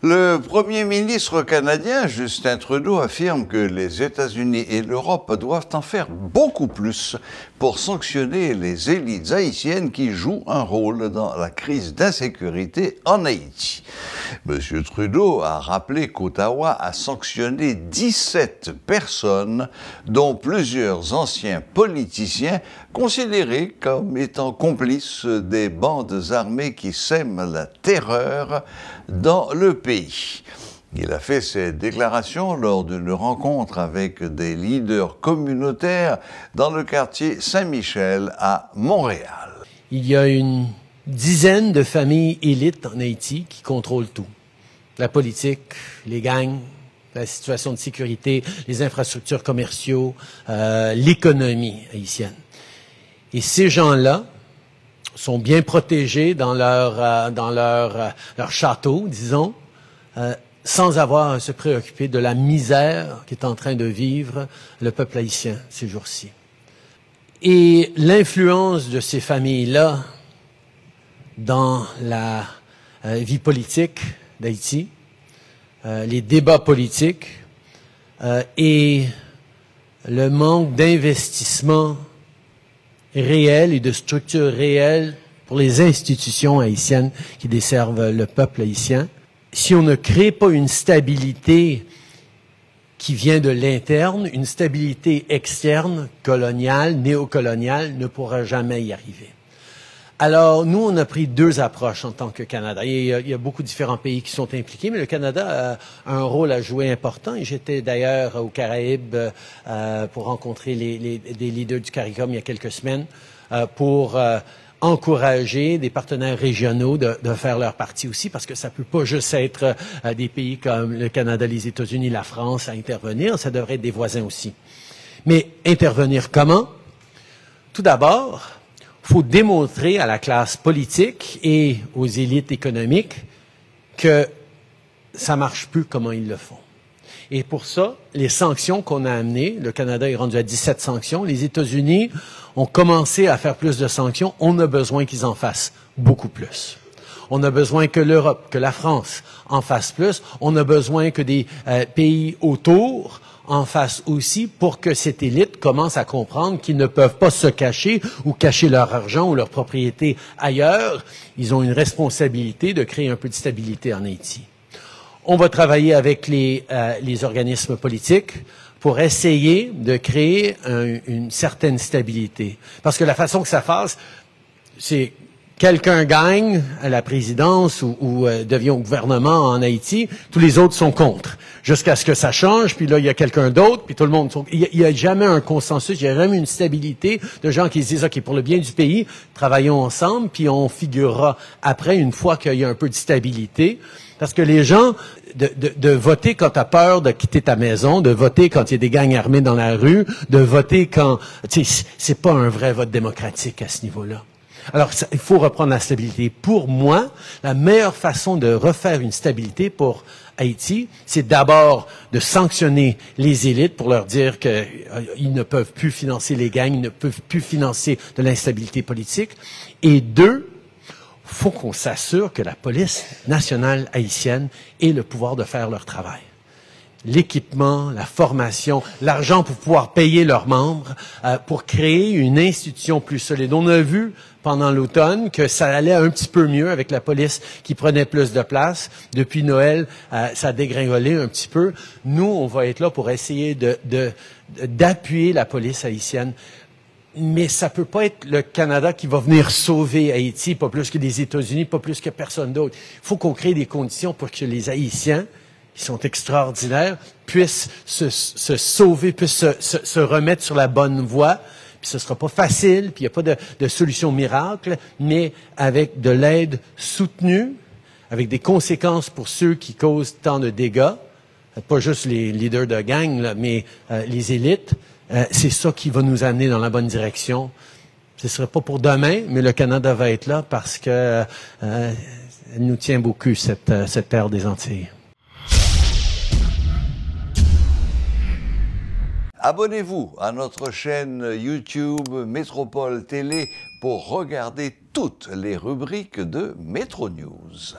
Le Premier ministre canadien, Justin Trudeau, affirme que les États-Unis et l'Europe doivent en faire beaucoup plus pour sanctionner les élites haïtiennes qui jouent un rôle dans la crise d'insécurité en Haïti. M. Trudeau a rappelé qu'Ottawa a sanctionné 17 personnes, dont plusieurs anciens politiciens considérés comme étant complices des bandes armées qui sèment la terreur dans le pays. Il a fait ces déclarations lors d'une rencontre avec des leaders communautaires dans le quartier Saint-Michel à Montréal. Il y a une dizaine de familles élites en Haïti qui contrôlent tout. La politique, les gangs, la situation de sécurité, les infrastructures commerciaux, l'économie haïtienne. Et ces gens-là sont bien protégés dans leur château, disons, sans avoir à se préoccuper de la misère qu'est en train de vivre le peuple haïtien ces jours-ci. Et l'influence de ces familles-là dans la vie politique d'Haïti, les débats politiques et le manque d'investissement réel et de structures réelles pour les institutions haïtiennes qui desservent le peuple haïtien. Si on ne crée pas une stabilité qui vient de l'interne, une stabilité externe, coloniale, néocoloniale, ne pourra jamais y arriver. Alors, nous, on a pris deux approches en tant que Canada. Il y a beaucoup de différents pays qui sont impliqués, mais le Canada a un rôle à jouer important. Et j'étais d'ailleurs aux Caraïbes pour rencontrer des leaders du CARICOM il y a quelques semaines pour encourager des partenaires régionaux de faire leur partie aussi, parce que ça peut pas juste être des pays comme le Canada, les États-Unis, la France à intervenir, ça devrait être des voisins aussi. Mais intervenir comment? Tout d'abord, il faut démontrer à la classe politique et aux élites économiques que ça marche plus comment ils le font. Et pour ça, les sanctions qu'on a amenées, le Canada est rendu à 17 sanctions, les États-Unis ont commencé à faire plus de sanctions, on a besoin qu'ils en fassent beaucoup plus. On a besoin que l'Europe, que la France en fassent plus, on a besoin que des pays autour en fassent aussi pour que cette élite commence à comprendre qu'ils ne peuvent pas se cacher ou cacher leur argent ou leur propriété ailleurs. Ils ont une responsabilité de créer un peu de stabilité en Haïti. On va travailler avec les organismes politiques pour essayer de créer une certaine stabilité. Parce que la façon que ça fasse, c'est quelqu'un gagne à la présidence ou devient au gouvernement en Haïti, tous les autres sont contre. Jusqu'à ce que ça change, puis là, il y a quelqu'un d'autre, puis tout le monde... Il n'y a jamais un consensus, il n'y a jamais une stabilité de gens qui se disent, OK, pour le bien du pays, travaillons ensemble, puis on figurera après, une fois qu'il y a un peu de stabilité. Parce que les gens, de voter quand tu as peur de quitter ta maison, de voter quand il y a des gangs armés dans la rue, de voter quand... Tu sais, c'est pas un vrai vote démocratique à ce niveau-là. Alors, il faut reprendre la stabilité. Pour moi, la meilleure façon de refaire une stabilité pour Haïti, c'est d'abord de sanctionner les élites pour leur dire qu'ils ne peuvent plus financer les gangs, ils ne peuvent plus financer de l'instabilité politique. Et deux, faut qu'on s'assure que la police nationale haïtienne ait le pouvoir de faire leur travail. L'équipement, la formation, l'argent pour pouvoir payer leurs membres, pour créer une institution plus solide. On a vu pendant l'automne que ça allait un petit peu mieux avec la police qui prenait plus de place. Depuis Noël, ça a dégringolé un petit peu. Nous, on va être là pour essayer d'appuyer la police haïtienne. Mais ça peut pas être le Canada qui va venir sauver Haïti, pas plus que les États-Unis, pas plus que personne d'autre. Il faut qu'on crée des conditions pour que les Haïtiens, qui sont extraordinaires, puissent se sauver, puissent se remettre sur la bonne voie. Puis ce sera pas facile, puis il n'y a pas de solution miracle, mais avec de l'aide soutenue, avec des conséquences pour ceux qui causent tant de dégâts, pas juste les leaders de gang, là, mais les élites. C'est ça qui va nous amener dans la bonne direction. Ce ne serait pas pour demain, mais le Canada va être là parce que elle nous tient beaucoup, cette terre des Antilles. Abonnez-vous à notre chaîne YouTube Métropole Télé pour regarder toutes les rubriques de Métro News.